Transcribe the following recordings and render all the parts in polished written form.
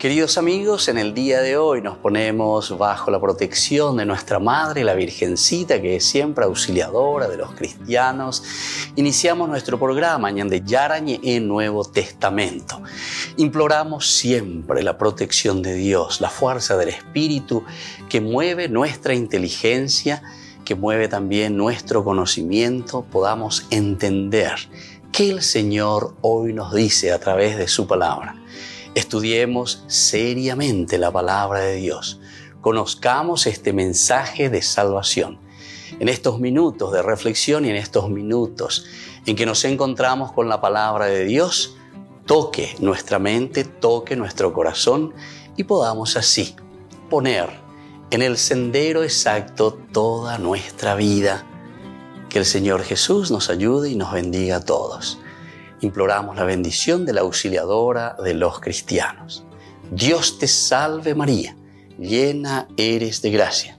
Queridos amigos, en el día de hoy nos ponemos bajo la protección de nuestra Madre, la Virgencita, que es siempre auxiliadora de los cristianos. Iniciamos nuestro programa Ñande Yarañe en Nuevo Testamento. Imploramos siempre la protección de Dios, la fuerza del Espíritu que mueve nuestra inteligencia, que mueve también nuestro conocimiento, podamos entender qué el Señor hoy nos dice a través de su palabra. Estudiemos seriamente la palabra de Dios. Conozcamos este mensaje de salvación. En estos minutos de reflexión y en estos minutos en que nos encontramos con la palabra de Dios, toque nuestra mente, toque nuestro corazón y podamos así poner en el sendero exacto toda nuestra vida. Que el Señor Jesús nos ayude y nos bendiga a todos. Imploramos la bendición de la auxiliadora de los cristianos. Dios te salve María, llena eres de gracia.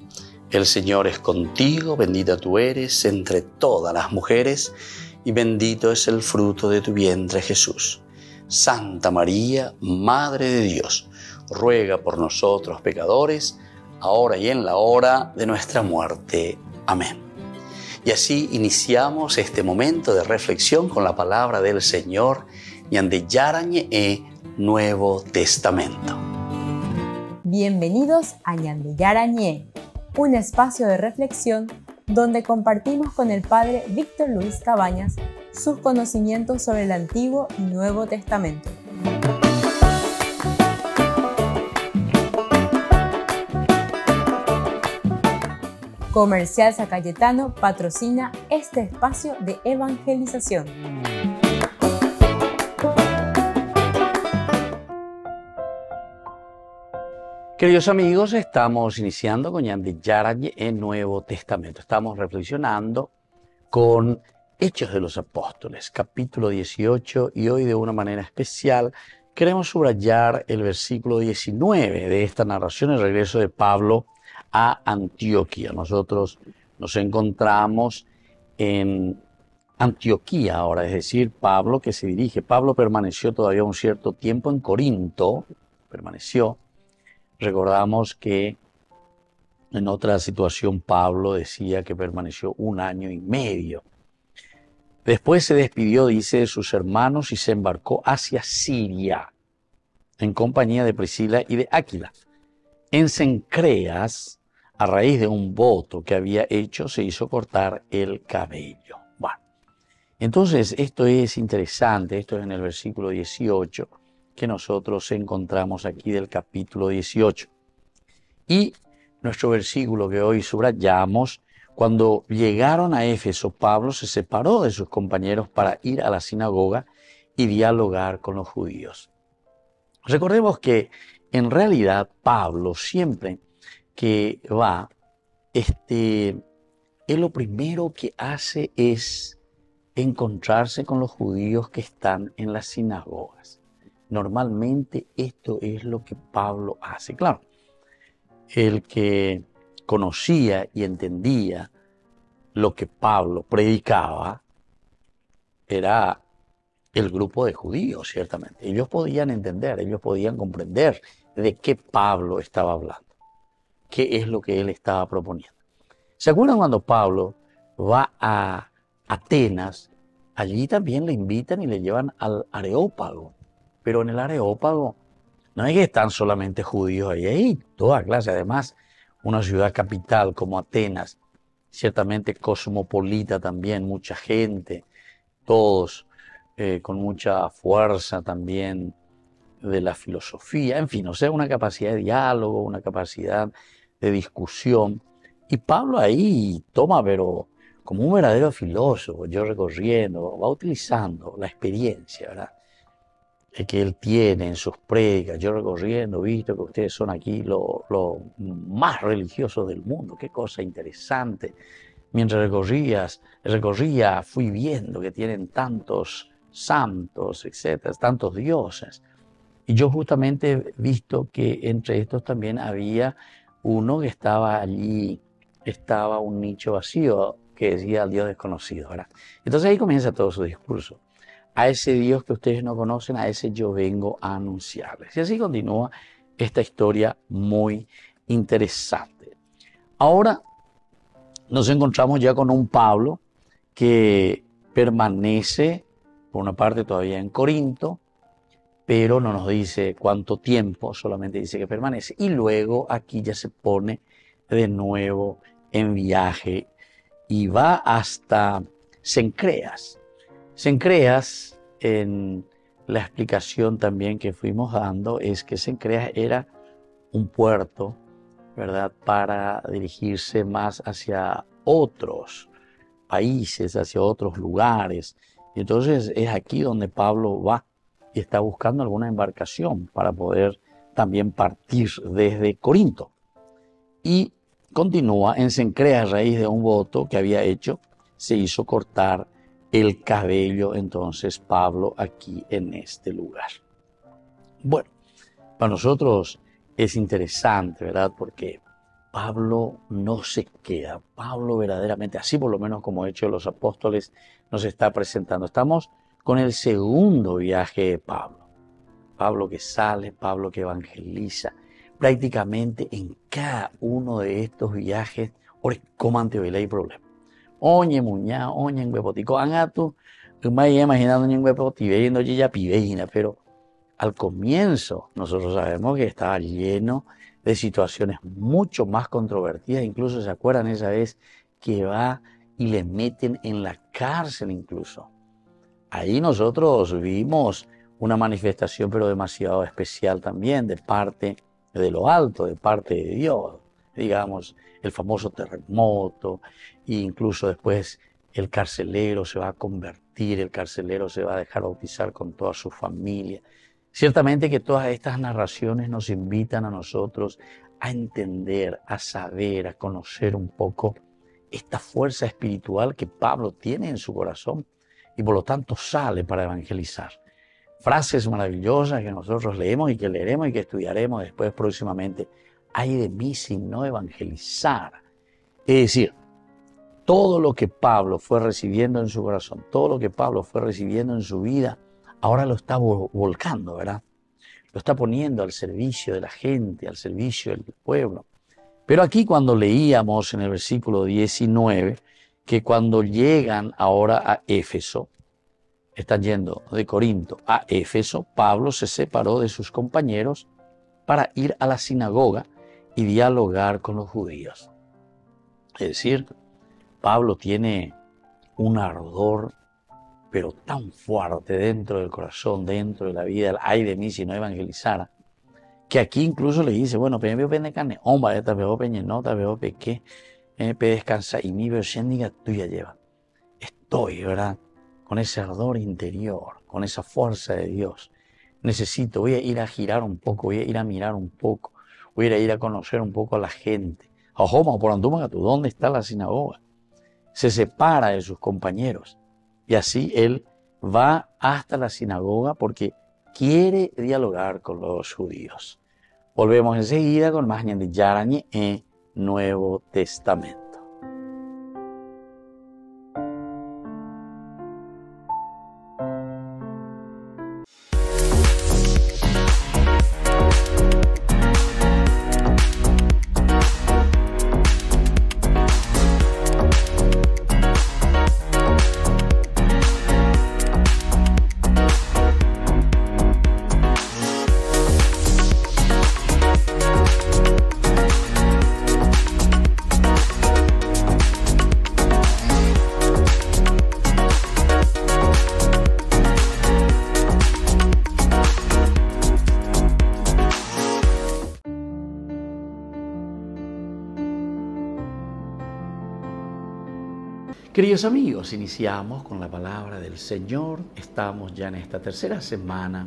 El Señor es contigo, bendita tú eres entre todas las mujeres y bendito es el fruto de tu vientre Jesús. Santa María, Madre de Dios, ruega por nosotros pecadores, ahora y en la hora de nuestra muerte. Amén. Y así iniciamos este momento de reflexión con la palabra del Señor Ñande Yarañe Nuevo Testamento. Bienvenidos a Ñande Yarañe, un espacio de reflexión donde compartimos con el Padre Víctor Luis Cabañas sus conocimientos sobre el Antiguo y Nuevo Testamento. Comercial San Cayetano patrocina este espacio de evangelización. Queridos amigos, estamos iniciando con Ñande Yarañe en Nuevo Testamento. Estamos reflexionando con Hechos de los Apóstoles, capítulo 18, y hoy de una manera especial queremos subrayar el versículo 19 de esta narración, el regreso de Pablo a Antioquía. Nosotros nos encontramos en Antioquía ahora, es decir, Pablo permaneció todavía un cierto tiempo en Corinto, recordamos que en otra situación Pablo decía que permaneció 1 año y medio. Después se despidió, dice, de sus hermanos y se embarcó hacia Siria en compañía de Priscila y de Áquila. En Cencreas, a raíz de un voto que había hecho, se hizo cortar el cabello. Bueno, entonces esto es interesante, esto es en el versículo 18 que nosotros encontramos aquí del capítulo 18. Y nuestro versículo que hoy subrayamos, cuando llegaron a Éfeso, Pablo se separó de sus compañeros para ir a la sinagoga y dialogar con los judíos. Recordemos que en realidad Pablo siempre que va, él lo primero que hace es encontrarse con los judíos que están en las sinagogas. Normalmente esto es lo que Pablo hace. Claro, el que conocía y entendía lo que Pablo predicaba era el grupo de judíos, ciertamente. Ellos podían entender, ellos podían comprender de qué Pablo estaba hablando, qué es lo que él estaba proponiendo. ¿Se acuerdan cuando Pablo va a Atenas? Allí también le invitan y le llevan al Areópago. Pero en el Areópago no es que están solamente judíos ahí, hay toda clase. Además, una ciudad capital como Atenas, ciertamente cosmopolita también, mucha gente, todos con mucha fuerza también de la filosofía, en fin, o sea, una capacidad de diálogo, una capacidad de discusión. Y Pablo ahí toma, pero como un verdadero filósofo, yo recorriendo, va utilizando la experiencia, ¿verdad?, que él tiene en sus prédicas, yo recorriendo, visto que ustedes son aquí los más religiosos del mundo, qué cosa interesante. Mientras recorría, fui viendo que tienen tantos santos, etcétera, tantos dioses. Y yo justamente he visto que entre estos también había uno que estaba allí, estaba un nicho vacío que decía al Dios desconocido, ¿verdad? Entonces ahí comienza todo su discurso. A ese Dios que ustedes no conocen, a ese yo vengo a anunciarles. Y así continúa esta historia muy interesante. Ahora nos encontramos ya con un Pablo que permanece, por una parte todavía en Corinto, pero no nos dice cuánto tiempo, solamente dice que permanece. Y luego aquí ya se pone de nuevo en viaje y va hasta Cencreas. Cencreas, en la explicación también que fuimos dando, es que Cencreas era un puerto, ¿verdad?, para dirigirse más hacia otros países, hacia otros lugares. Y entonces es aquí donde Pablo va y está buscando alguna embarcación para poder también partir desde Corinto. Y continúa en Cencreas, a raíz de un voto que había hecho, se hizo cortar el cabello entonces Pablo aquí en este lugar. Bueno, para nosotros es interesante, ¿verdad? Porque Pablo no se queda. Pablo verdaderamente, así por lo menos como ha hecho los apóstoles, nos está presentando. Estamos con el segundo viaje de Pablo. Pablo que sale, Pablo que evangeliza. Prácticamente en cada uno de estos viajes, ore comante hoy hay problema. Oye muña, oye en huepotico, angatu, me imaginando en huepoti, viendo ya piveina, pero al comienzo nosotros sabemos que estaba lleno de situaciones mucho más controvertidas. Incluso se acuerdan esa vez que va y le meten en la cárcel incluso. Ahí nosotros vimos una manifestación pero demasiado especial también de parte de lo alto, de parte de Dios. Digamos, el famoso terremoto, e incluso después el carcelero se va a convertir, el carcelero se va a dejar bautizar con toda su familia. Ciertamente que todas estas narraciones nos invitan a nosotros a entender, a saber, a conocer un poco esta fuerza espiritual que Pablo tiene en su corazón y por lo tanto sale para evangelizar. Frases maravillosas que nosotros leemos y que leeremos y que estudiaremos después próximamente. Ay de mí si no evangelizar. Es decir, todo lo que Pablo fue recibiendo en su corazón, todo lo que Pablo fue recibiendo en su vida, ahora lo está volcando, ¿verdad? Lo está poniendo al servicio de la gente, al servicio del pueblo. Pero aquí cuando leíamos en el versículo 19, que cuando llegan ahora a Éfeso, están yendo de Corinto a Éfeso, Pablo se separó de sus compañeros para ir a la sinagoga y dialogar con los judíos. Es decir, Pablo tiene un ardor pero tan fuerte dentro del corazón, dentro de la vida, ay de mí si no evangelizara, que aquí incluso le dice, bueno, pero veo pende carne, hombre, esta veo peña, no, esta veo peque, pe descansa y mi versión diga tuya lleva. Estoy, ¿verdad? Con ese ardor interior, con esa fuerza de Dios. Necesito, voy a ir a girar un poco, voy a ir a mirar un poco, voy a ir a conocer un poco a la gente. Ajoma, por Antúmagatu, ¿dónde está la sinagoga? Se separa de sus compañeros. Y así él va hasta la sinagoga porque quiere dialogar con los judíos. Volvemos enseguida con más de Yarañe en Nuevo Testamento. Queridos amigos, iniciamos con la palabra del Señor. Estamos ya en esta tercera semana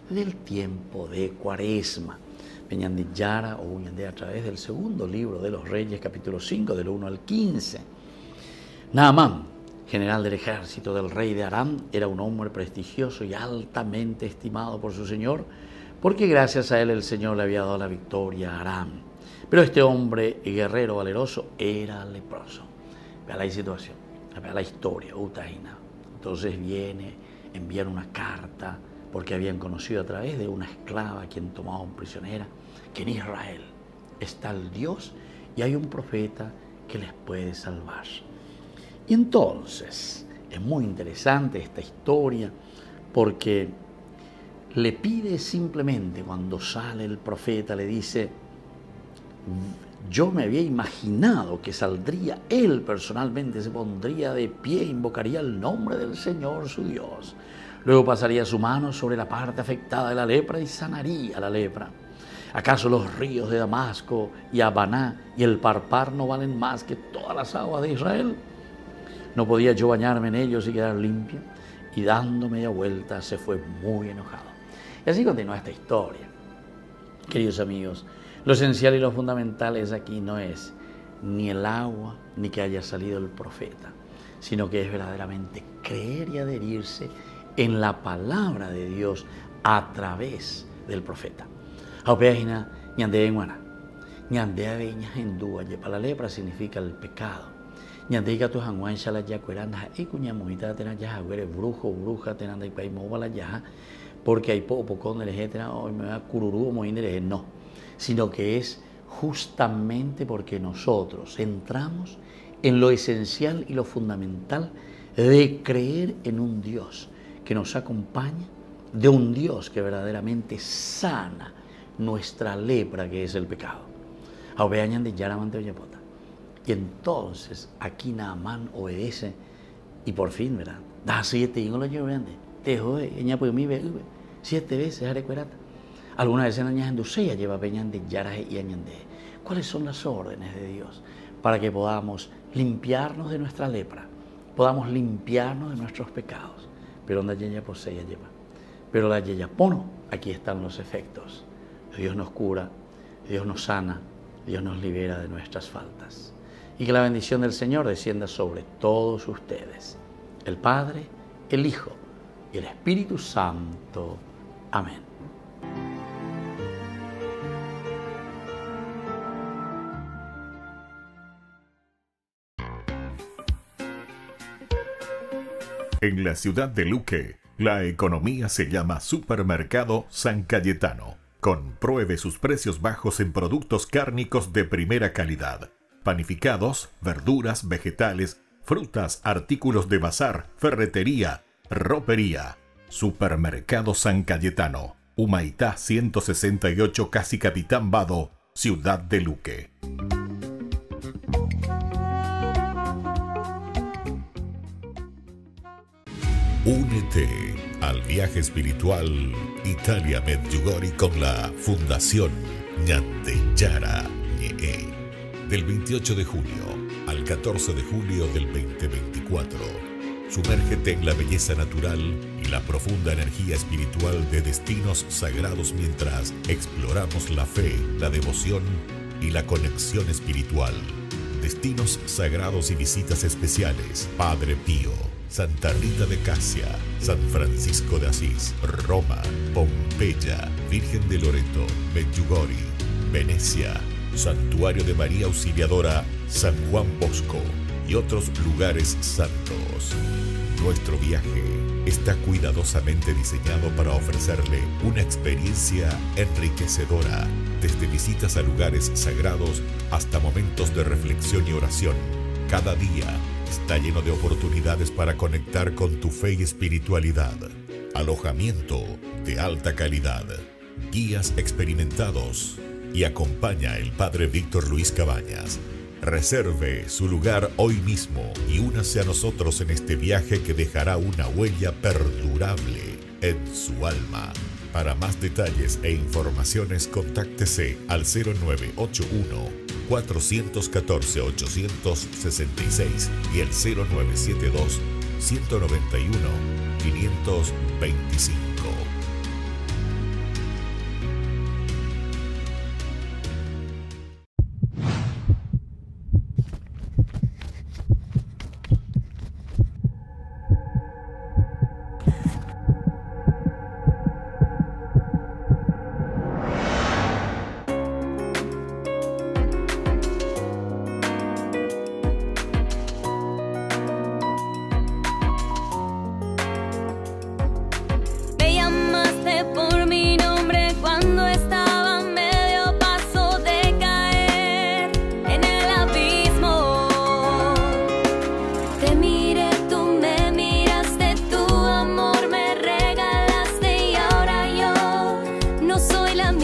del tiempo de Cuaresma. Peñandillara o Uñandé a través del segundo libro de los Reyes, capítulo 5, del 1 al 15. Naamán, general del ejército del rey de Aram, era un hombre prestigioso y altamente estimado por su señor, porque gracias a él el Señor le había dado la victoria a Aram. Pero este hombre guerrero valeroso era leproso. Vea la situación. La historia, Utaina. Entonces viene, enviar una carta porque habían conocido a través de una esclava a quien tomaban prisionera, que en Israel está el Dios y hay un profeta que les puede salvar. Y entonces es muy interesante esta historia porque le pide simplemente, cuando sale el profeta, le dice: yo me había imaginado que saldría él personalmente, se pondría de pie, invocaría el nombre del Señor su Dios. Luego pasaría su mano sobre la parte afectada de la lepra y sanaría la lepra. ¿Acaso los ríos de Damasco y Habaná y el Parpar no valen más que todas las aguas de Israel? ¿No podía yo bañarme en ellos y quedar limpio? Y dando media vuelta se fue muy enojado. Y así continúa esta historia. Queridos amigos, lo esencial y lo fundamental es aquí no es ni el agua ni que haya salido el profeta, sino que es verdaderamente creer y adherirse en la palabra de Dios a través del profeta. Aupéagina, ñande en guana, ñande aveñas en dúa, para la lepra significa el pecado. Ñande que tu hanguan shala ya cueranda, y cuña mojita tena ya agüere brujo, bruja, tenanda y pay la ya, porque hay poco con el etcétera, hoy me va cururú o moindere, no, sino que es justamente porque nosotros entramos en lo esencial y lo fundamental de creer en un Dios que nos acompaña, de un Dios que verdaderamente sana nuestra lepra, que es el pecado. Y entonces aquí Naamán obedece y por fin, ¿verdad? Da 7 hijos te jode, ella pues mi 7 veces arecuerata. Algunas veces en Dulceya lleva peñan de Yaraje y Añande. ¿Cuáles son las órdenes de Dios para que podamos limpiarnos de nuestra lepra, podamos limpiarnos de nuestros pecados? Pero donde ella posee lleva. Pero la yeya pono, aquí están los efectos. Dios nos cura, Dios nos sana, Dios nos libera de nuestras faltas. Y que la bendición del Señor descienda sobre todos ustedes, el Padre, el Hijo y el Espíritu Santo. Amén. En la ciudad de Luque, la economía se llama Supermercado San Cayetano. Compruebe sus precios bajos en productos cárnicos de primera calidad. Panificados, verduras, vegetales, frutas, artículos de bazar, ferretería, ropería. Supermercado San Cayetano, Humaitá 168, casi Capitán Vado, ciudad de Luque. Únete al viaje espiritual Italia Medjugorje con la Fundación Ñandeyara Ñe. Del 28 de junio al 14 de julio del 2024. Sumérgete en la belleza natural y la profunda energía espiritual de destinos sagrados mientras exploramos la fe, la devoción y la conexión espiritual. Destinos sagrados y visitas especiales: Padre Pío, Santa Rita de Casia, San Francisco de Asís, Roma, Pompeya, Virgen de Loreto, Medjugorje, Venecia, Santuario de María Auxiliadora, San Juan Bosco y otros lugares santos. Nuestro viaje está cuidadosamente diseñado para ofrecerle una experiencia enriquecedora, desde visitas a lugares sagrados hasta momentos de reflexión y oración. Cada día está lleno de oportunidades para conectar con tu fe y espiritualidad. Alojamiento de alta calidad, guías experimentados y acompaña el Padre Víctor Luis Cabañas. Reserve su lugar hoy mismo y únase a nosotros en este viaje que dejará una huella perdurable en su alma. Para más detalles e informaciones, contáctese al 0981 414 866 y el 0972 191 525.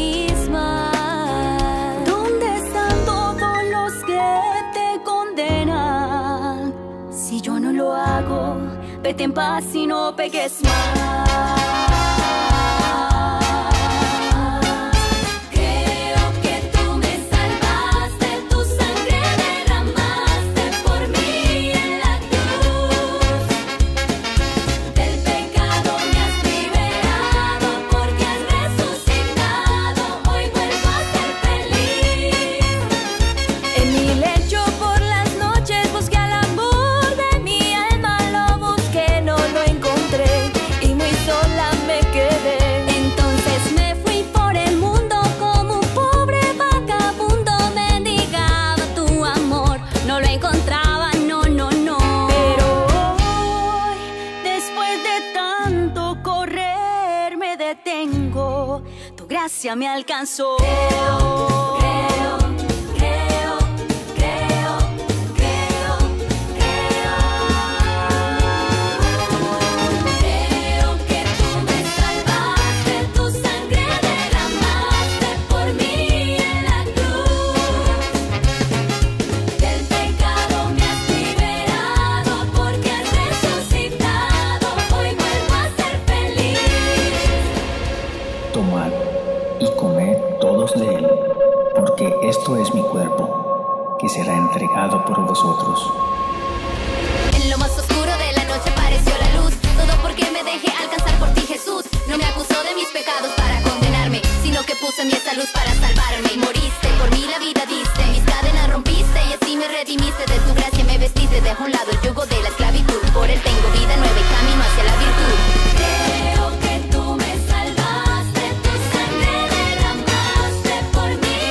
misma. ¿Dónde están todos los que te condenan? Si yo no lo hago, vete en paz y no pegues más. Me alcanzó. Esto es mi cuerpo, que será entregado por vosotros. En lo más oscuro de la noche apareció la luz. Todo porque me dejé alcanzar por ti, Jesús. No me acusó de mis pecados para condenarme, sino que puso en mí esa luz para salvarme. Y moriste, por mí la vida diste, mis cadenas rompiste y así me redimiste. De tu gracia me vestiste, dejo a un lado el yugo de la esclavitud. Por él tengo vida nueva y camino hacia la virtud. Creo que tú me salvaste, tu sangre derramaste por mí.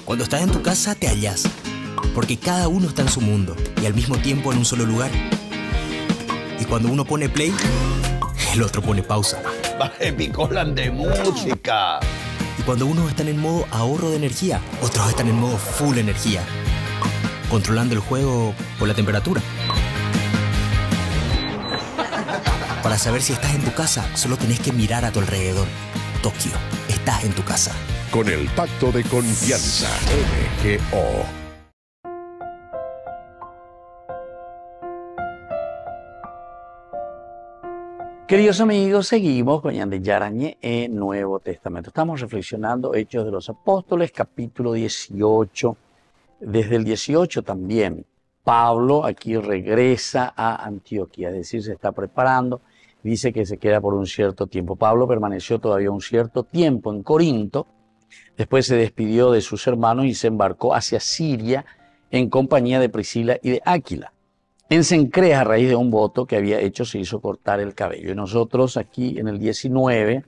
Cuando estás en tu casa te hallas, porque cada uno está en su mundo y al mismo tiempo en un solo lugar. Y cuando uno pone play, el otro pone pausa. Baje picolan de música. Y cuando unos están en modo ahorro de energía, otros están en modo full energía, controlando el juego por la temperatura. Para saber si estás en tu casa, solo tenés que mirar a tu alrededor. Tokio, estás en tu casa. Con el Pacto de Confianza, MGO. Queridos amigos, seguimos con Ñande Yarañe en Nuevo Testamento. Estamos reflexionando Hechos de los Apóstoles, capítulo 18. Desde el 18 también, Pablo aquí regresa a Antioquía, es decir, se está preparando, dice que se queda por un cierto tiempo. Pablo permaneció todavía un cierto tiempo en Corinto, después se despidió de sus hermanos y se embarcó hacia Siria en compañía de Priscila y de Áquila. En Cencrea, a raíz de un voto que había hecho, se hizo cortar el cabello. Y nosotros aquí en el 19,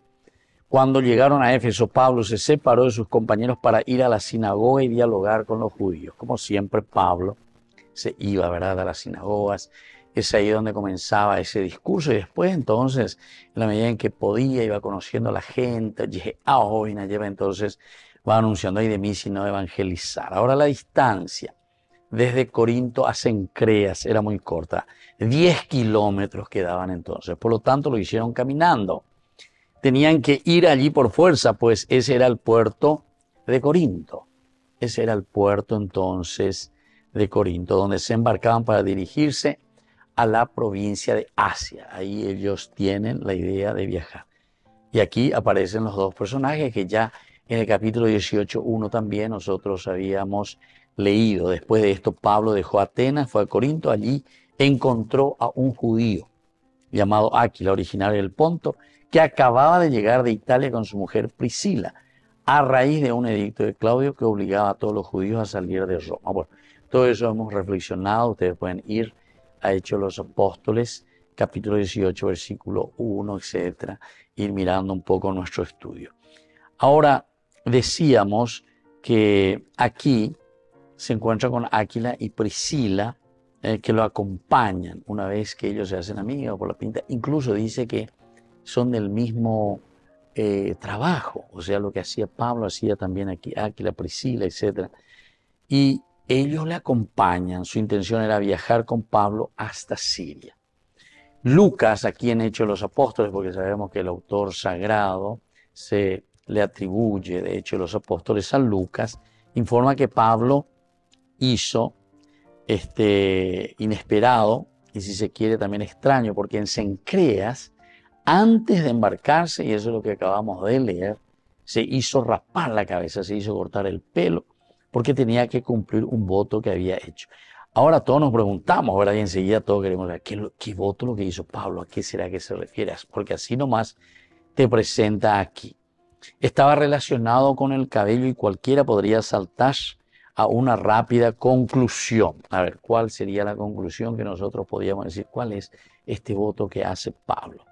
cuando llegaron a Éfeso, Pablo se separó de sus compañeros para ir a la sinagoga y dialogar con los judíos. Como siempre, Pablo se iba, ¿verdad?, a las sinagogas. Es ahí donde comenzaba ese discurso. Y después, entonces, en la medida en que podía, iba conociendo a la gente. Entonces va anunciando: ay de mí si no evangelizar. Ahora la distancia desde Corinto a Cencreas era muy corta. 10 kilómetros quedaban entonces. Por lo tanto, lo hicieron caminando. Tenían que ir allí por fuerza, pues ese era el puerto de Corinto. Ese era el puerto entonces de Corinto, donde se embarcaban para dirigirse a la provincia de Asia. Ahí ellos tienen la idea de viajar. Y aquí aparecen los dos personajes que ya En el capítulo 18:1 también nosotros habíamos leído. Después de esto, Pablo dejó Atenas, fue a Corinto, allí encontró a un judío llamado Áquila, originario del Ponto, que acababa de llegar de Italia con su mujer Priscila, a raíz de un edicto de Claudio que obligaba a todos los judíos a salir de Roma. Bueno, todo eso hemos reflexionado, ustedes pueden ir a Hechos de los Apóstoles, capítulo 18, versículo 1, etcétera, ir mirando un poco nuestro estudio. Ahora, decíamos que aquí se encuentra con Áquila y Priscila, que lo acompañan una vez que ellos se hacen amigos por la pinta. Incluso dice que son del mismo trabajo, o sea, lo que hacía Pablo, hacía también aquí Áquila, Priscila, etc. Y ellos le acompañan, su intención era viajar con Pablo hasta Siria. Lucas, aquí en Hechos de los Apóstoles, porque sabemos que el autor sagrado se le atribuye, de Hechos de los Apóstoles, a Lucas, informa que Pablo hizo inesperado, y si se quiere también extraño, porque en Cencreas, antes de embarcarse, y eso es lo que acabamos de leer, se hizo rapar la cabeza, se hizo cortar el pelo, porque tenía que cumplir un voto que había hecho. Ahora todos nos preguntamos, ¿verdad? Y enseguida todos queremos ver, ¿qué voto lo que hizo Pablo? ¿A qué será que se refiere? Porque así nomás te presenta aquí. Estaba relacionado con el cabello y cualquiera podría saltar a una rápida conclusión. A ver, ¿cuál sería la conclusión que nosotros podríamos decir? ¿Cuál es este voto que hace Pablo?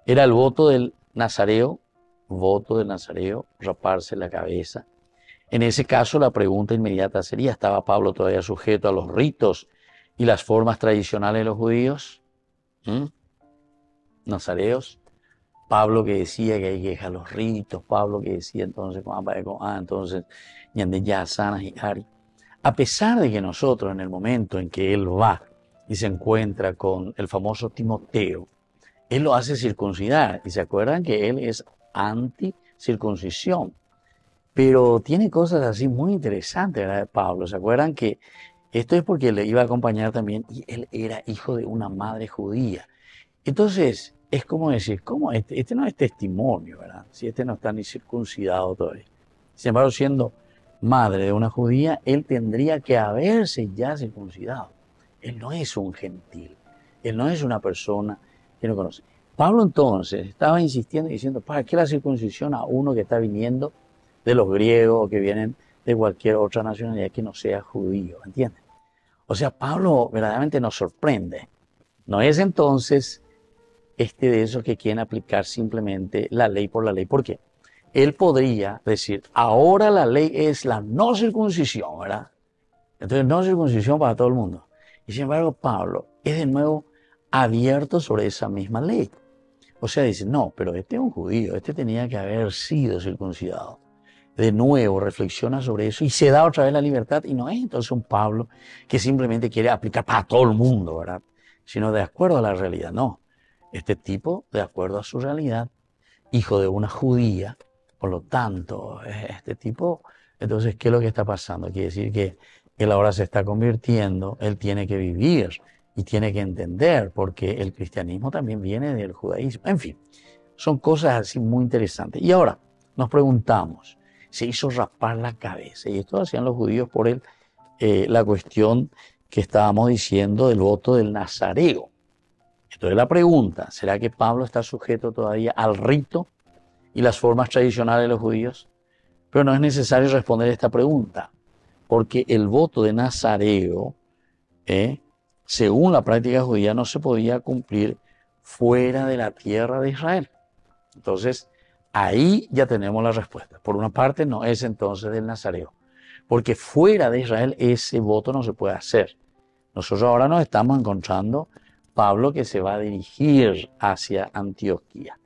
Era el voto del nazareo, raparse la cabeza. En ese caso, la pregunta inmediata sería, ¿estaba Pablo todavía sujeto a los ritos y las formas tradicionales de los judíos? Nazareos. Pablo que decía que hay que dejar los ritos, Pablo que decía entonces, entonces, ya sanas y ari. A pesar de que nosotros en el momento en que él va y se encuentra con el famoso Timoteo, él lo hace circuncidar. Y se acuerdan que él es anti-circuncisión. Pero tiene cosas así muy interesantes, ¿verdad? Pablo, ¿se acuerdan que esto es porque le iba a acompañar también y él era hijo de una madre judía? Entonces, es como decir, ¿cómo? Este no es testimonio, ¿verdad? Si este no está ni circuncidado todavía. Sin embargo, siendo madre de una judía, él tendría que haberse ya circuncidado. Él no es un gentil. Él no es una persona que no conoce. Pablo entonces estaba insistiendo y diciendo, ¿para qué la circuncisión a uno que está viniendo de los griegos o que vienen de cualquier otra nacionalidad que no sea judío? ¿Entienden? O sea, Pablo verdaderamente nos sorprende. No es entonces de esos que quieren aplicar simplemente la ley por la ley. ¿Por qué? Él podría decir, ahora la ley es la no circuncisión, ¿verdad? Entonces, no circuncisión para todo el mundo. Y sin embargo, Pablo es de nuevo abierto sobre esa misma ley. O sea, dice, no, pero este es un judío, este tenía que haber sido circuncidado. De nuevo reflexiona sobre eso y se da otra vez la libertad. Y no es entonces un Pablo que simplemente quiere aplicar para todo el mundo, ¿verdad? Sino de acuerdo a la realidad, no. Este tipo, de acuerdo a su realidad, hijo de una judía, por lo tanto, este tipo, entonces, ¿qué es lo que está pasando? Quiere decir que él ahora se está convirtiendo, él tiene que vivir y tiene que entender, porque el cristianismo también viene del judaísmo. En fin, son cosas así muy interesantes. Y ahora nos preguntamos, se hizo rapar la cabeza, y esto hacían los judíos por la cuestión que estábamos diciendo del voto del nazareo. Entonces la pregunta, ¿será que Pablo está sujeto todavía al rito y las formas tradicionales de los judíos? Pero no es necesario responder esta pregunta, porque el voto de nazareo, según la práctica judía, no se podía cumplir fuera de la tierra de Israel. Entonces, ahí ya tenemos la respuesta. Por una parte, no es entonces del nazareo, porque fuera de Israel ese voto no se puede hacer. Nosotros ahora nos estamos encontrando Pablo que se va a dirigir hacia Antioquía.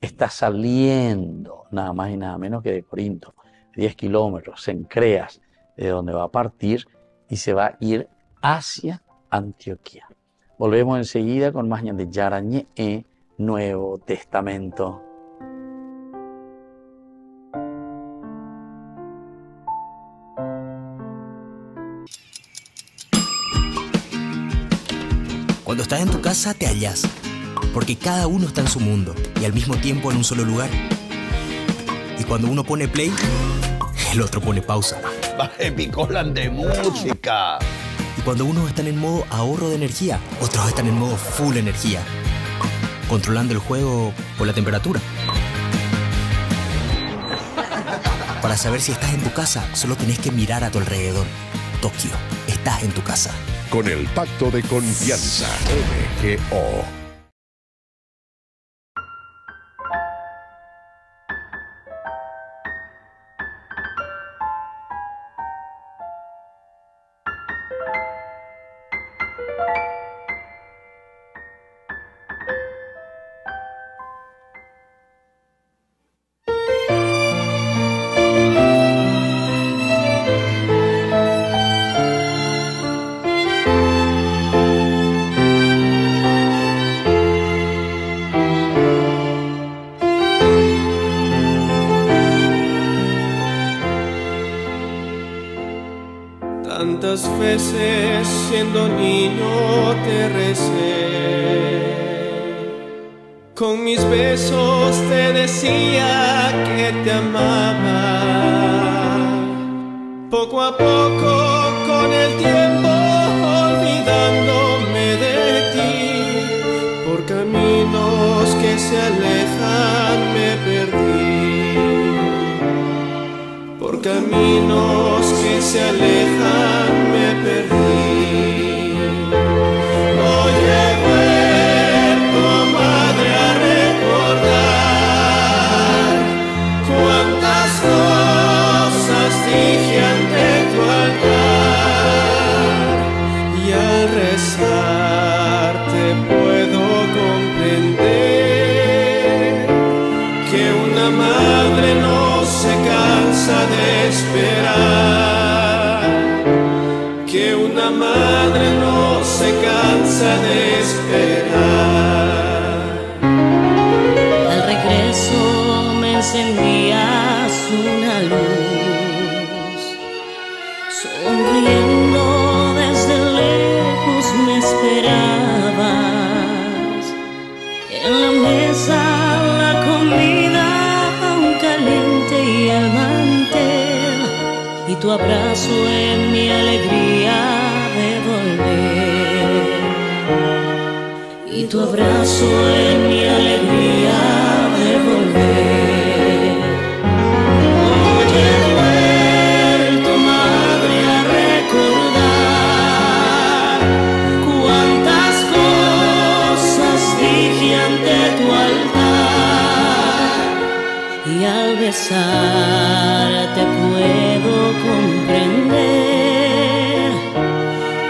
Está saliendo nada más y nada menos que de Corinto, 10 kilómetros, Cencreas, de donde va a partir y se va a ir hacia Antioquía. Volvemos enseguida con más de Yara Ñe, Nuevo Testamento. Cuando estás en tu casa te hallas, porque cada uno está en su mundo y al mismo tiempo en un solo lugar. Y cuando uno pone play, el otro pone pausa. Baje Picolan de música. Y cuando unos están en modo ahorro de energía, otros están en modo full energía, controlando el juego por la temperatura. Para saber si estás en tu casa, solo tenés que mirar a tu alrededor. Tokio, estás en tu casa. Con el Pacto de Confianza, MGO. Tantas veces siendo niño te recé, con mis besos te decía que te amaba. Poco a poco con el tiempo olvidándome de ti, por caminos que se alejan me perdí, por caminos que se alejan me perdí. Hoy he vuelto, madre, a recordar cuántas cosas dije ante tu altar, y al rezar te puedo comprender que una madre no se cansa de esperar, que una madre no se cansa de esperar. Al regreso me encendías una luz, sonriendo desde lejos me esperabas. En la mesa la comida aún caliente y el mantel, y tu abrazo en mi alegría de volver, y tu abrazo en mi alegría de volver. Hoy he vuelto, madre, a recordar cuántas cosas dije ante tu altar, y al besarte puedo comprender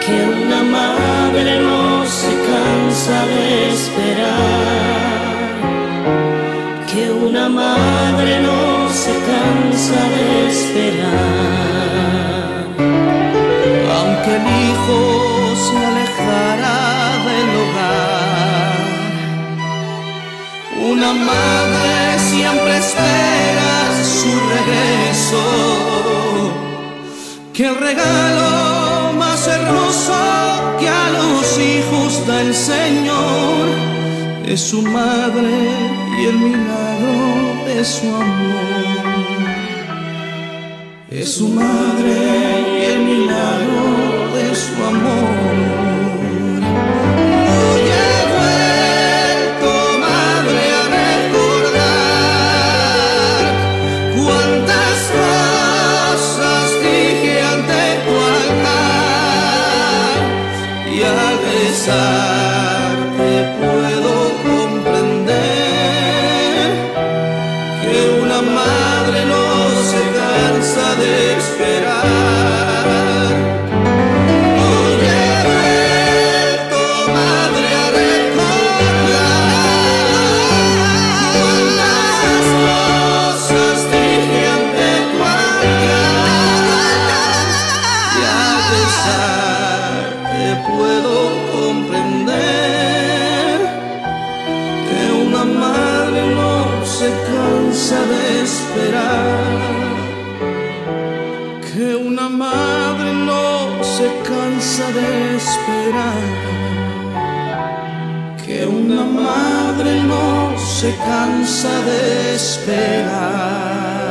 que una madre no se cansa de esperar, que una madre no se cansa de esperar. Aunque el hijo se alejara del hogar, una madre siempre espera su regreso, que el regalo más hermoso que a los hijos da el Señor es su madre y el milagro de su amor. Es su madre y el milagro de su amor. Hoy he vuelto, madre, a recordar cuántas cosas dije ante tu altar, y al besarte puedo comprender que una madre no se cansa de esperar. Hoy he vuelto, madre, a recordar cuántas cosas dije ante tu altar, y al besarte puedo comprender que una madre no se cansa de esperar, que una madre no se cansa de esperar, que una madre no se cansa de esperar.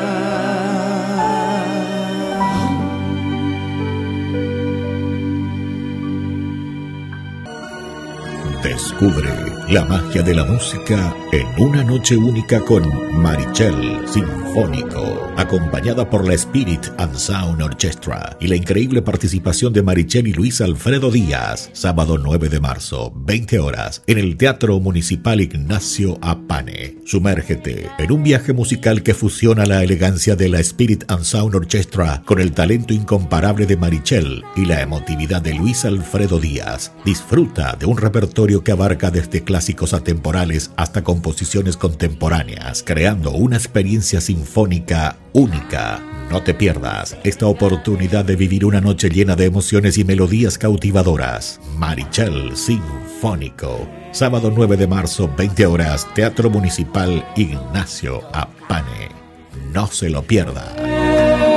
Descubre la magia de la música en una noche única con Marichel Sinfónico, acompañada por la Spirit and Sound Orchestra y la increíble participación de Marichel y Luis Alfredo Díaz, sábado 9 de marzo, 20 horas, en el Teatro Municipal Ignacio Apane. Sumérgete en un viaje musical que fusiona la elegancia de la Spirit and Sound Orchestra con el talento incomparable de Marichel y la emotividad de Luis Alfredo Díaz. Disfruta de un repertorio que abarca desde clásicos atemporales hasta composiciones contemporáneas, creando una experiencia sinfónica única. No te pierdas esta oportunidad de vivir una noche llena de emociones y melodías cautivadoras. Marichel Sinfónico. Sábado 9 de marzo, 20 horas, Teatro Municipal Ignacio Apane. No se lo pierda.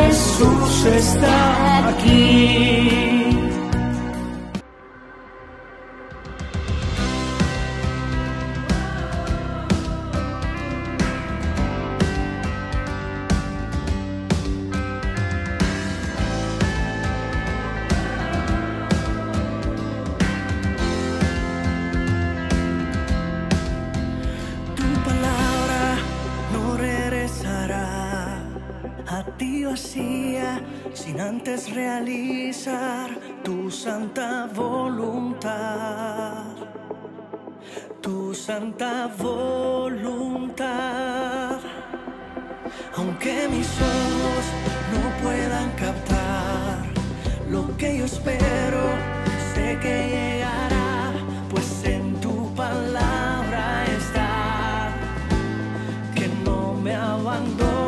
Jesús está aquí. Sin antes realizar tu santa voluntad, tu santa voluntad. Aunque mis ojos no puedan captar lo que yo espero, sé que llegará, pues en tu palabra está, que no me abandonarás.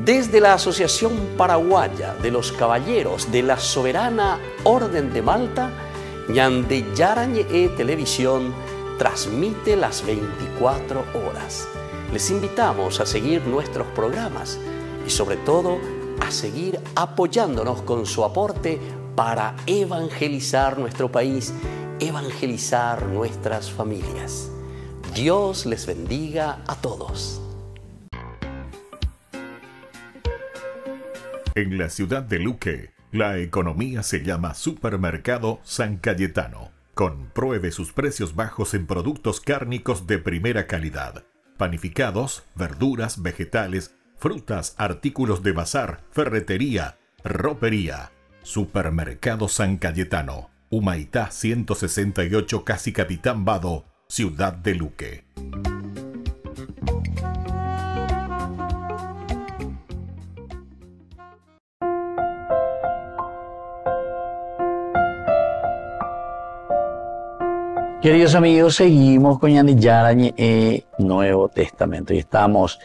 Desde la Asociación Paraguaya de los Caballeros de la Soberana Orden de Malta, Ñande Yara Ñe'e Televisión transmite las 24 horas. Les invitamos a seguir nuestros programas y sobre todo a seguir apoyándonos con su aporte para evangelizar nuestro país, evangelizar nuestras familias. Dios les bendiga a todos. En la ciudad de Luque, la economía se llama Supermercado San Cayetano. Compruebe sus precios bajos en productos cárnicos de primera calidad. Panificados, verduras, vegetales, frutas, artículos de bazar, ferretería, ropería. Supermercado San Cayetano, Humaitá 168, Casi Capitán Vado, ciudad de Luque. Queridos amigos, seguimos con Ñande Yara Ñe'e Nuevo Testamento y estamos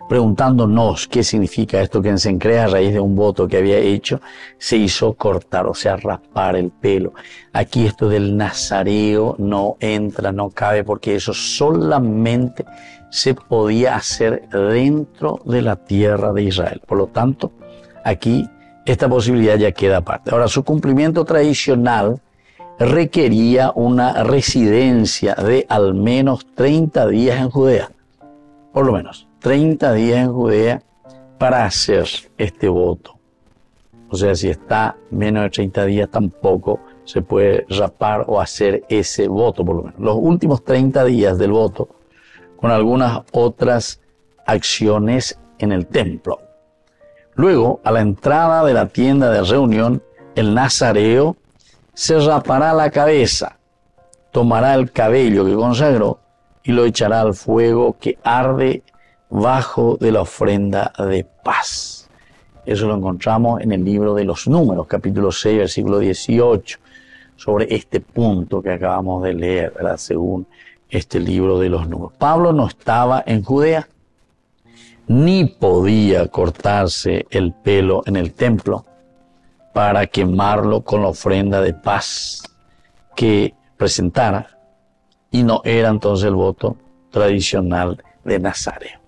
preguntándonos qué significa esto que en Sencrea, a raíz de un voto que había hecho, se hizo cortar, o sea, raspar el pelo. Aquí esto del nazareo no entra, no cabe, porque eso solamente se podía hacer dentro de la tierra de Israel. Por lo tanto, aquí esta posibilidad ya queda aparte. Ahora, su cumplimiento tradicional requería una residencia de al menos 30 días en Judea, por lo menos 30 días en Judea para hacer este voto. O sea, si está menos de 30 días tampoco se puede rapar o hacer ese voto, por lo menos. Los últimos 30 días del voto, con algunas otras acciones en el templo. Luego, a la entrada de la tienda de reunión, el nazareo se rapará la cabeza, tomará el cabello que consagró y lo echará al fuego que arde bajo de la ofrenda de paz. Eso lo encontramos en el libro de los Números, capítulo 6, versículo 18, sobre este punto que acabamos de leer, ¿verdad? Según este libro de los Números. Pablo no estaba en Judea, ni podía cortarse el pelo en el templo para quemarlo con la ofrenda de paz que presentara, y no era entonces el voto tradicional de Nazareo.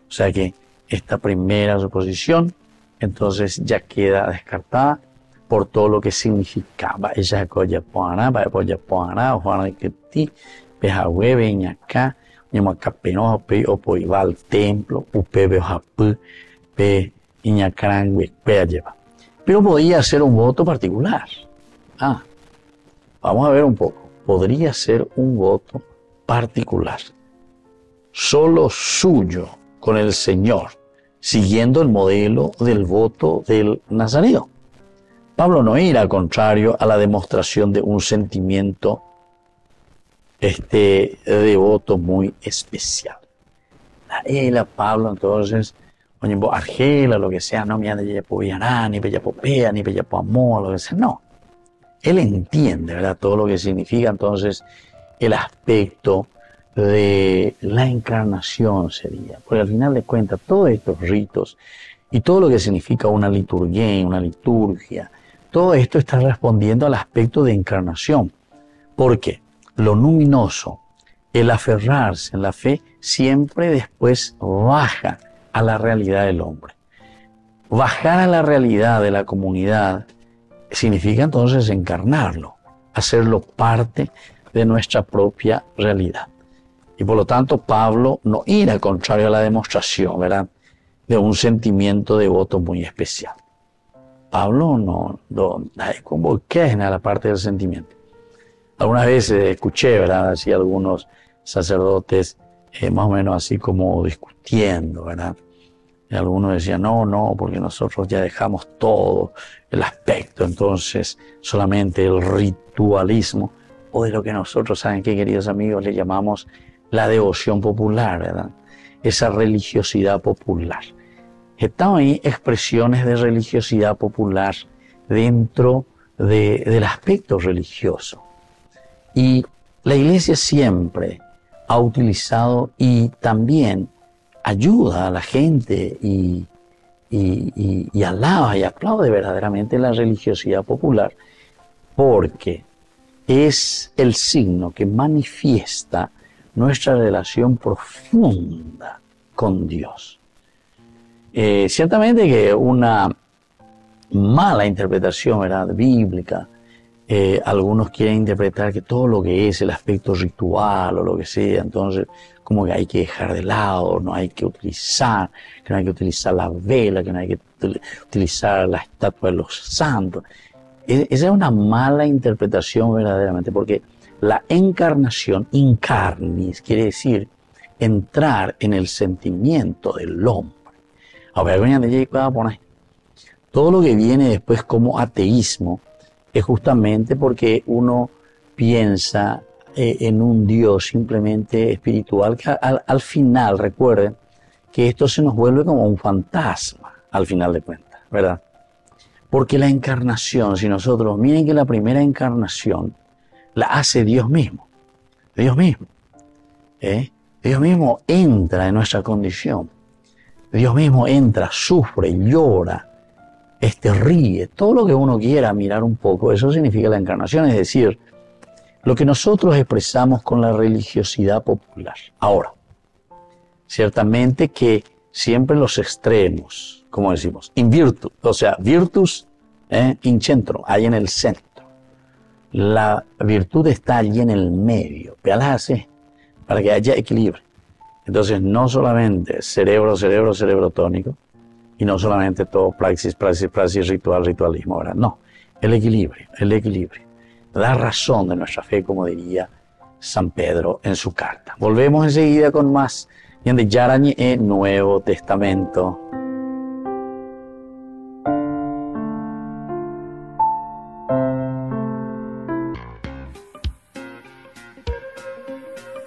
O sea que esta primera suposición entonces ya queda descartada por todo lo que significaba. Ella coya poana, va coya poana, Juana que ti, pejahue, veñacá, ñamacapeno, pe opo iba al templo, upe beojapu, pe iñacran, pe lleva. Pero podía ser un voto particular. Vamos a ver un poco. Podría ser un voto particular, solo suyo con el Señor, siguiendo el modelo del voto del Nazareo. Pablo no era contrario a la demostración de un sentimiento devoto muy especial. La Pablo entonces, oye, Argela, lo que sea, no me ande ya por Vianá, ni bella popea, ni bella por amor, lo que sea, no. Él entiende, ¿verdad?, todo lo que significa entonces el aspecto de la encarnación sería. Porque al final de cuentas, todos estos ritos y todo lo que significa una liturgia, todo esto está respondiendo al aspecto de encarnación. Porque lo luminoso, el aferrarse en la fe, siempre después baja a la realidad del hombre. Bajar a la realidad de la comunidad significa entonces encarnarlo, hacerlo parte de nuestra propia realidad. Y por lo tanto Pablo no era contrario a la demostración, ¿verdad?, de un sentimiento devoto muy especial. Pablo no como que es en la parte del sentimiento. Algunas veces escuché, ¿verdad?, así algunos sacerdotes más o menos así como discutiendo, ¿verdad? Y algunos decían, no, porque nosotros ya dejamos todo el aspecto, entonces solamente el ritualismo, o de lo que nosotros, ¿saben qué, queridos amigos?, le llamamos la devoción popular, ¿verdad? Esa religiosidad popular. Están ahí expresiones de religiosidad popular dentro del aspecto religioso. Y la Iglesia siempre ha utilizado y también ayuda a la gente y y alaba y aplaude verdaderamente la religiosidad popular, porque es el signo que manifiesta nuestra relación profunda con Dios. Ciertamente que una mala interpretación, ¿verdad?, bíblica, algunos quieren interpretar que todo lo que es el aspecto ritual o lo que sea, entonces como que hay que dejar de lado, no hay que utilizar, que no hay que utilizar la vela, que no hay que utilizar la estatua de los santos. Esa es una mala interpretación verdaderamente, porque la encarnación, incarnis, quiere decir entrar en el sentimiento del hombre. Ahora, todo lo que viene después como ateísmo es justamente porque uno piensa en un Dios simplemente espiritual, que al final, recuerden, que esto se nos vuelve como un fantasma, al final de cuentas, ¿verdad? Porque la encarnación, si nosotros, miren que la primera encarnación la hace Dios mismo. Dios mismo. Dios mismo entra en nuestra condición. Dios mismo entra, sufre, llora, ríe, todo lo que uno quiera mirar un poco, eso significa la encarnación, es decir, lo que nosotros expresamos con la religiosidad popular. Ahora, ciertamente que siempre los extremos, como decimos, in virtu, o sea, virtus in centro, ahí en el centro. La virtud está allí en el medio, véalas así, para que haya equilibrio. Entonces, no solamente cerebro tónico, y no solamente todo praxis, ritualismo, ¿verdad? No, el equilibrio. La razón de nuestra fe, como diría San Pedro en su carta. Volvemos enseguida con más de Yarañe en Nuevo Testamento.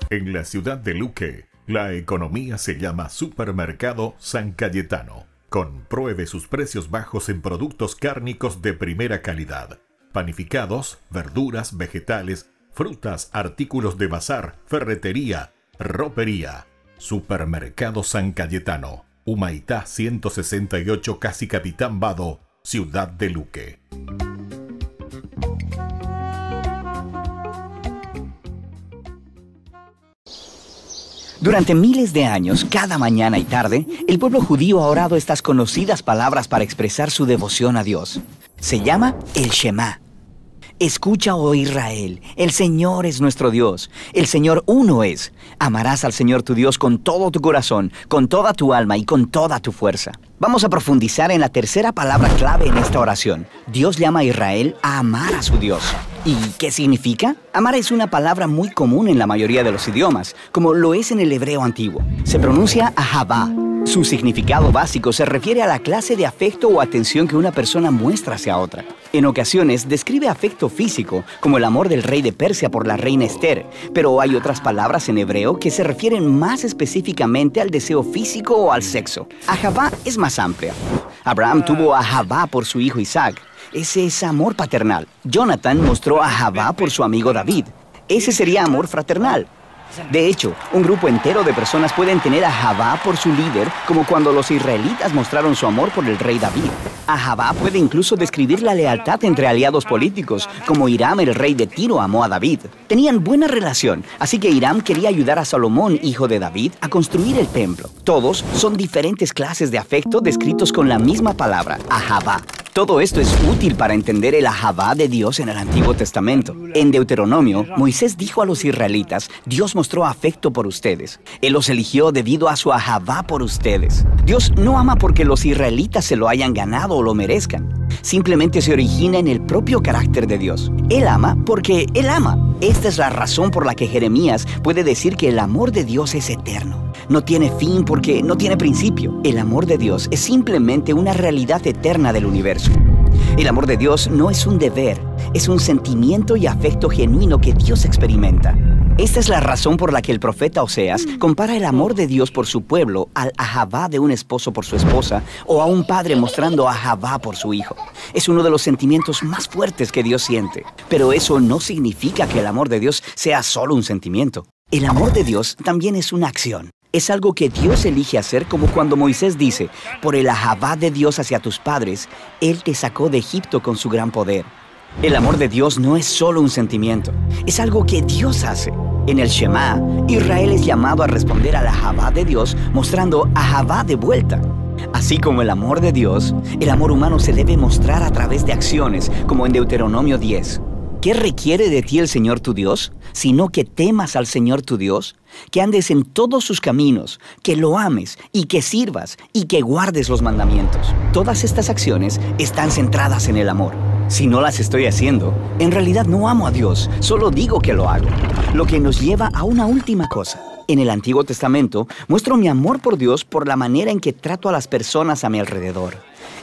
En la ciudad de Luque, la economía se llama Supermercado San Cayetano. Compruebe sus precios bajos en productos cárnicos de primera calidad. Panificados, verduras, vegetales, frutas, artículos de bazar, ferretería, ropería. Supermercado San Cayetano, Humaitá 168, Casi Capitán Vado, Ciudad de Luque. Durante miles de años, cada mañana y tarde, el pueblo judío ha orado estas conocidas palabras para expresar su devoción a Dios. Se llama el Shema. Escucha, oh Israel, el Señor es nuestro Dios. El Señor uno es. Amarás al Señor tu Dios con todo tu corazón, con toda tu alma y con toda tu fuerza. Vamos a profundizar en la tercera palabra clave en esta oración. Dios llama a Israel a amar a su Dios. ¿Y qué significa? Amar es una palabra muy común en la mayoría de los idiomas, como lo es en el hebreo antiguo. Se pronuncia ahavá. Su significado básico se refiere a la clase de afecto o atención que una persona muestra hacia otra. En ocasiones describe afecto físico, como el amor del rey de Persia por la reina Esther, pero hay otras palabras en hebreo que se refieren más específicamente al deseo físico o al sexo. Ahavá es más amplia. Abraham tuvo ahavá por su hijo Isaac. Ese es amor paternal. Jonathan mostró ahavá por su amigo David. Ese sería amor fraternal. De hecho, un grupo entero de personas pueden tener ahavá por su líder, como cuando los israelitas mostraron su amor por el rey David. Ahavá puede incluso describir la lealtad entre aliados políticos, como Hiram, el rey de Tiro, amó a David. Tenían buena relación, así que Hiram quería ayudar a Salomón, hijo de David, a construir el templo. Todos son diferentes clases de afecto descritos con la misma palabra, ahavá. Todo esto es útil para entender el ahavá de Dios en el Antiguo Testamento. En Deuteronomio, Moisés dijo a los israelitas, Dios mostró afecto por ustedes. Él los eligió debido a su ahavá por ustedes. Dios no ama porque los israelitas se lo hayan ganado o lo merezcan. Simplemente se origina en el propio carácter de Dios. Él ama porque Él ama. Esta es la razón por la que Jeremías puede decir que el amor de Dios es eterno. No tiene fin porque no tiene principio. El amor de Dios es simplemente una realidad eterna del universo. El amor de Dios no es un deber, es un sentimiento y afecto genuino que Dios experimenta. Esta es la razón por la que el profeta Oseas compara el amor de Dios por su pueblo al ahavá de un esposo por su esposa o a un padre mostrando ahavá por su hijo. Es uno de los sentimientos más fuertes que Dios siente. Pero eso no significa que el amor de Dios sea solo un sentimiento. El amor de Dios también es una acción. Es algo que Dios elige hacer, como cuando Moisés dice, por el ahavá de Dios hacia tus padres, Él te sacó de Egipto con su gran poder. El amor de Dios no es solo un sentimiento, es algo que Dios hace. En el Shema, Israel es llamado a responder al ahavá de Dios, mostrando ahavá de vuelta. Así como el amor de Dios, el amor humano se debe mostrar a través de acciones, como en Deuteronomio 10. ¿Qué requiere de ti el Señor tu Dios? Sino que temas al Señor tu Dios, que andes en todos sus caminos, que lo ames y que sirvas y que guardes los mandamientos. Todas estas acciones están centradas en el amor. Si no las estoy haciendo, en realidad no amo a Dios, solo digo que lo hago. Lo que nos lleva a una última cosa. En el Antiguo Testamento muestro mi amor por Dios por la manera en que trato a las personas a mi alrededor.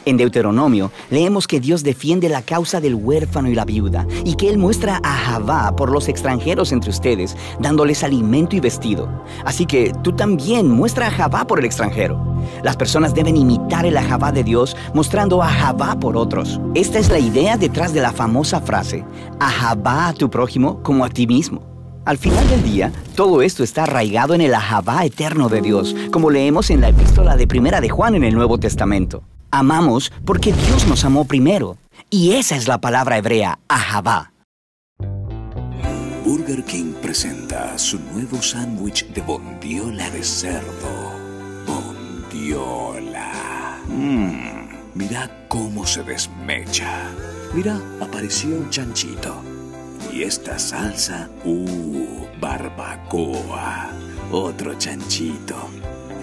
En Deuteronomio leemos que Dios defiende la causa del huérfano y la viuda y que Él muestra ahavá por los extranjeros entre ustedes, dándoles alimento y vestido. Así que tú también muestra ahavá por el extranjero. Las personas deben imitar el ahavá de Dios mostrando ahavá por otros. Esta es la idea detrás de la famosa frase, ahavá a tu prójimo como a ti mismo. Al final del día, todo esto está arraigado en el ahavá eterno de Dios, como leemos en la epístola de Primera de Juan en el Nuevo Testamento. Amamos porque Dios nos amó primero. Y esa es la palabra hebrea, ahavá. Burger King presenta su nuevo sándwich de bondiola de cerdo. Bondiola. Mira cómo se desmecha. Mira, apareció un chanchito. Y esta salsa, barbacoa. Otro chanchito.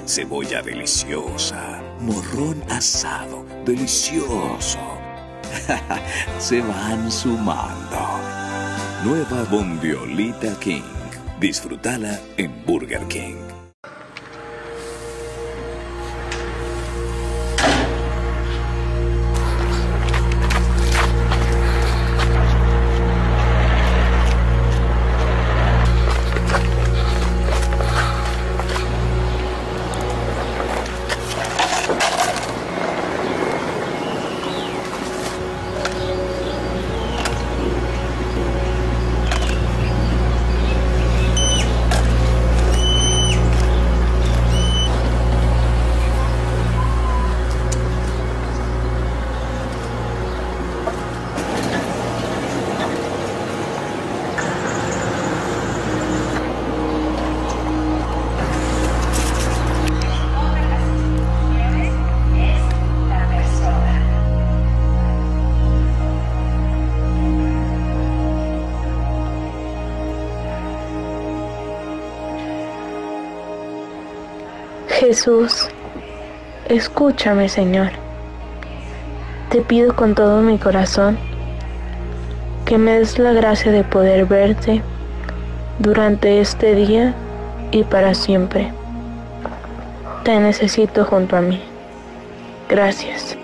Cebolla deliciosa. Morrón asado, delicioso. Se van sumando. Nueva Bondiolita King. Disfrútala en Burger King. Jesús, escúchame, Señor. Te pido con todo mi corazón que me des la gracia de poder verte durante este día y para siempre. Te necesito junto a mí. Gracias.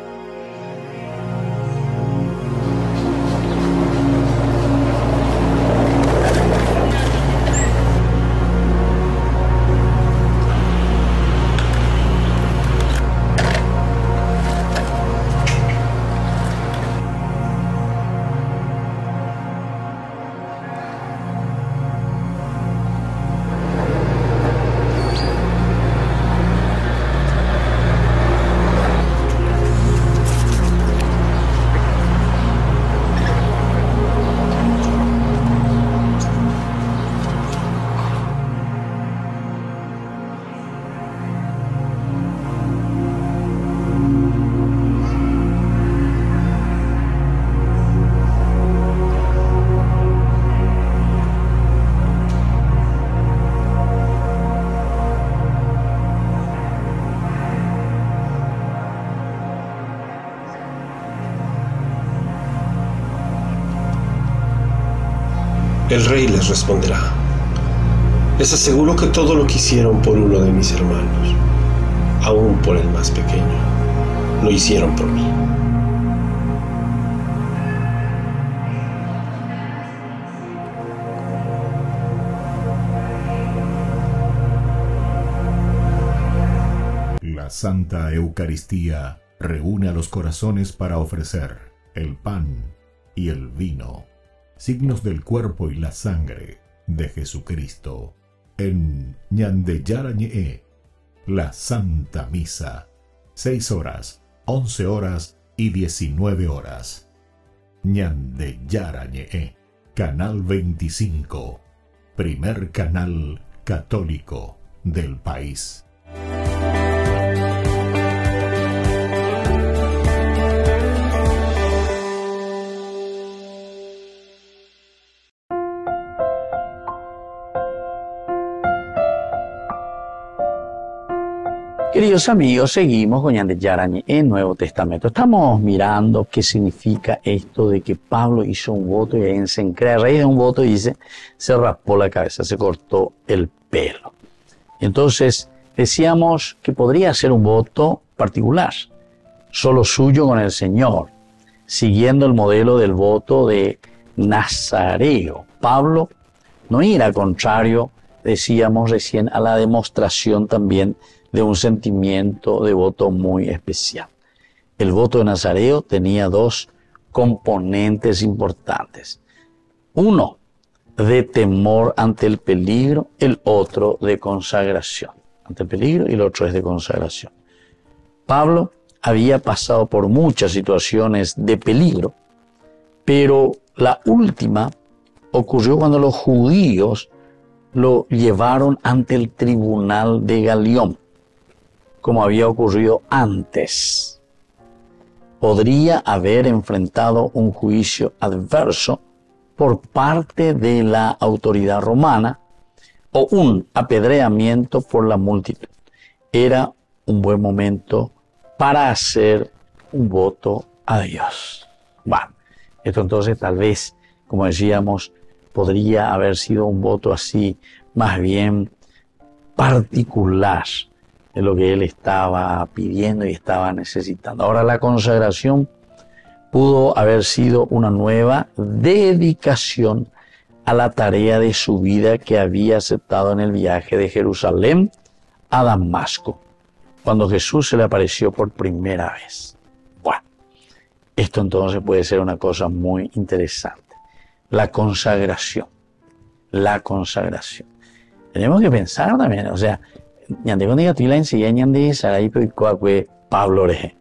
El rey les responderá: les aseguro que todo lo que hicieron por uno de mis hermanos, aún por el más pequeño, lo hicieron por mí. La Santa Eucaristía reúne a los corazones para ofrecer el pan y el vino, signos del cuerpo y la sangre de Jesucristo. En Ñande Yara Ñe, la Santa Misa. 6 horas, 11 horas y 19 horas. Ñande Yarañe, Canal 25, primer canal católico del país. Queridos amigos, seguimos con Ñande Yarañe en Nuevo Testamento. Estamos mirando qué significa esto de que Pablo hizo un voto y ahí en Cencrea, a raíz de un voto, dice, se raspó la cabeza, se cortó el pelo. Entonces, decíamos que podría ser un voto particular, solo suyo con el Señor, siguiendo el modelo del voto de Nazareo. Pablo no era contrario, decíamos recién, a la demostración también de un sentimiento de voto muy especial. El voto de Nazareo tenía dos componentes importantes. Uno, de temor ante el peligro, el otro de consagración. Ante el peligro y el otro es de consagración. Pablo había pasado por muchas situaciones de peligro, pero la última ocurrió cuando los judíos lo llevaron ante el tribunal de Galión, como había ocurrido antes. Podría haber enfrentado un juicio adverso por parte de la autoridad romana o un apedreamiento por la multitud. Era un buen momento para hacer un voto a Dios. Bueno, esto entonces tal vez, como decíamos, podría haber sido un voto así, más bien particular, de lo que él estaba pidiendo y estaba necesitando. Ahora, la consagración pudo haber sido una nueva dedicación a la tarea de su vida que había aceptado en el viaje de Jerusalén a Damasco, cuando Jesús se le apareció por primera vez. Bueno, esto entonces puede ser una cosa muy interesante. La consagración. La consagración. Tenemos que pensar también, o sea, ñande cuando la enseñanza de Sarai Pablo oreje.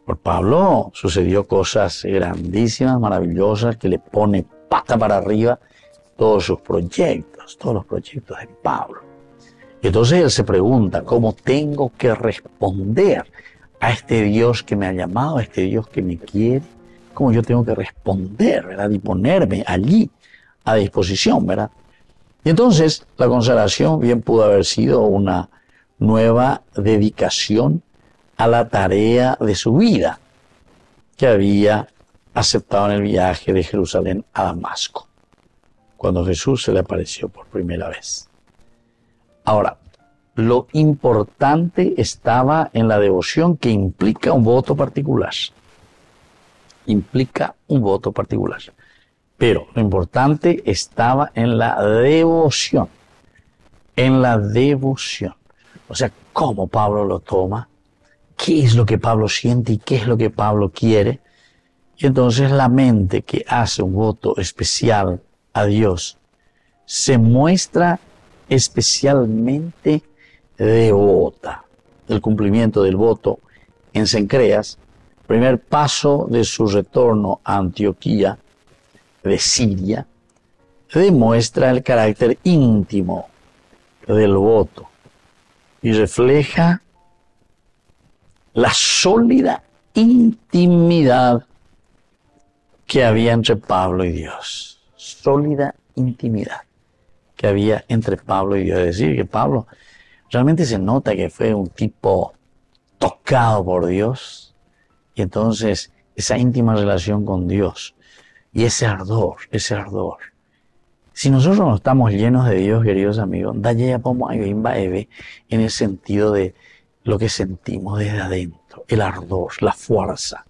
Por Pablo sucedió cosas grandísimas, maravillosas, que le pone pata para arriba todos sus proyectos, todos los proyectos de Pablo. Y entonces él se pregunta, ¿cómo tengo que responder a este Dios que me ha llamado, a este Dios que me quiere? ¿Cómo yo tengo que responder, verdad? Y ponerme allí a disposición, ¿verdad? Y entonces la consagración bien pudo haber sido una nueva dedicación a la tarea de su vida que había aceptado en el viaje de Jerusalén a Damasco, cuando Jesús se le apareció por primera vez. Ahora, lo importante estaba en la devoción, que implica un voto particular. Implica un voto particular. Pero lo importante estaba en la devoción. En la devoción. O sea, cómo Pablo lo toma, qué es lo que Pablo siente y qué es lo que Pablo quiere. Y entonces la mente que hace un voto especial a Dios se muestra especialmente devota. El cumplimiento del voto en Cencreas, primer paso de su retorno a Antioquía de Siria, demuestra el carácter íntimo del voto y refleja la sólida intimidad que había entre Pablo y Dios. Sólida intimidad que había entre Pablo y Dios. Es decir, que Pablo realmente se nota que fue un tipo tocado por Dios, y entonces esa íntima relación con Dios y ese ardor. Si nosotros no estamos llenos de Dios, queridos amigos, en el sentido de lo que sentimos desde adentro, el ardor, la fuerza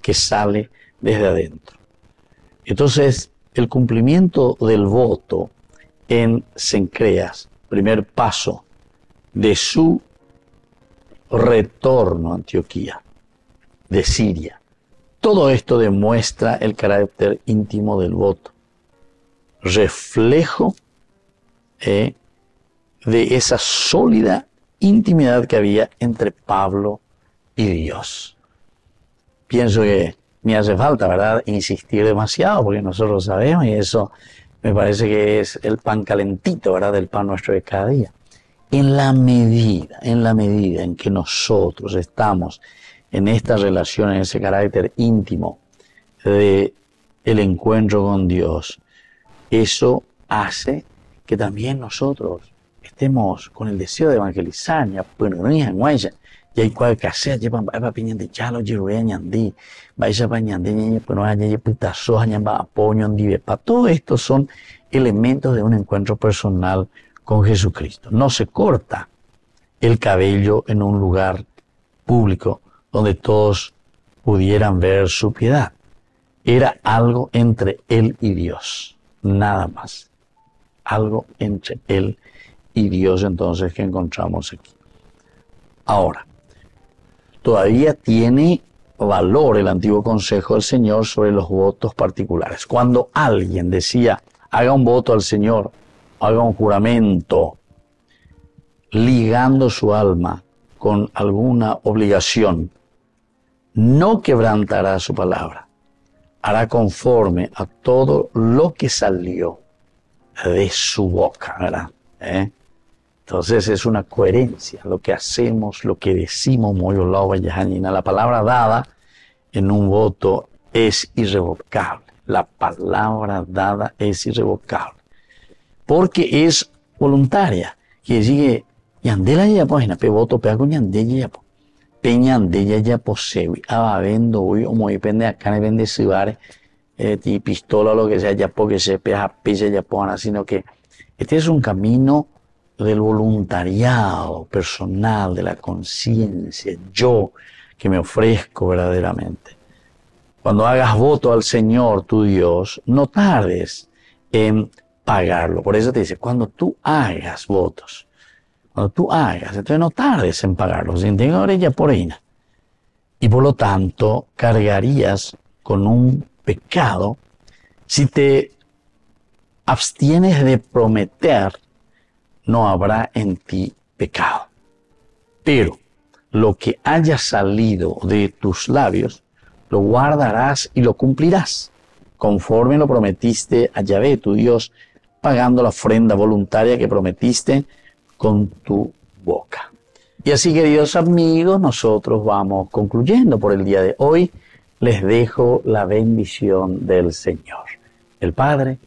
que sale desde adentro. Entonces, el cumplimiento del voto en Cencreas, primer paso de su retorno a Antioquía de Siria, todo esto demuestra el carácter íntimo del voto, reflejo de esa sólida intimidad que había entre Pablo y Dios. Pienso que me hace falta, ¿verdad?, insistir demasiado, porque nosotros sabemos, y eso me parece que es el pan calentito, ¿verdad?, del pan nuestro de cada día. En la medida en que nosotros estamos en esta relación, en ese carácter íntimo de el encuentro con Dios, eso hace que también nosotros estemos con el deseo de evangelizar, y hay cual que hacer, llevan para piñante, ya lo llevé a ñandí, vaya para ñandí, pero hay putazo, apoyo, para todo esto son elementos de un encuentro personal con Jesucristo. No se corta el cabello en un lugar público donde todos pudieran ver su piedad. Era algo entre él y Dios, nada más. Algo entre él y Dios, entonces, que encontramos aquí. Ahora, todavía tiene valor el antiguo consejo del Señor sobre los votos particulares. Cuando alguien decía, haga un voto al Señor, haga un juramento, ligando su alma con alguna obligación, no quebrantará su palabra, hará conforme a todo lo que salió de su boca, ¿verdad? Entonces es una coherencia, lo que hacemos, lo que decimos, la palabra dada en un voto es irrevocable. La palabra dada es irrevocable. Porque es voluntaria. Quiere decir que yandela ya pues na pe voto pega con yandella ya pues. Peñandella ya posewi. Vendo hoy o muy pende acá ne vende sibare y pistola o lo que sea ya porque se pega pilla ya pues, sino que este es un camino del voluntariado personal, de la conciencia, yo que me ofrezco verdaderamente. Cuando hagas voto al Señor, tu Dios, no tardes en pagarlo. Por eso te dice, cuando tú hagas votos, entonces no tardes en pagarlo, sin tenga orella por ahí. Y por lo tanto, cargarías con un pecado si te abstienes de prometer. No habrá en ti pecado. Pero lo que haya salido de tus labios, lo guardarás y lo cumplirás, conforme lo prometiste a Yahvé, tu Dios, pagando la ofrenda voluntaria que prometiste con tu boca. Y así, queridos amigos, nosotros vamos concluyendo por el día de hoy. Les dejo la bendición del Señor, el Padre,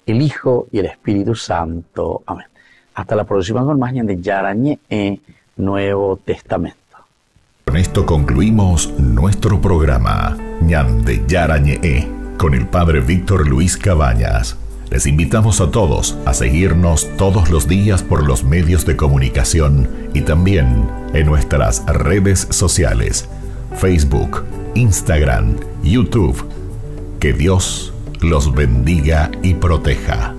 el Hijo y el Espíritu Santo. Amén. Hasta la próxima con más Ñandeyara Ñe'e, Nuevo Testamento. Con esto concluimos nuestro programa Ñandeyara Ñe'e con el Padre Víctor Luis Cabañas. Les invitamos a todos a seguirnos todos los días por los medios de comunicación y también en nuestras redes sociales, Facebook, Instagram, YouTube. Que Dios los bendiga y proteja.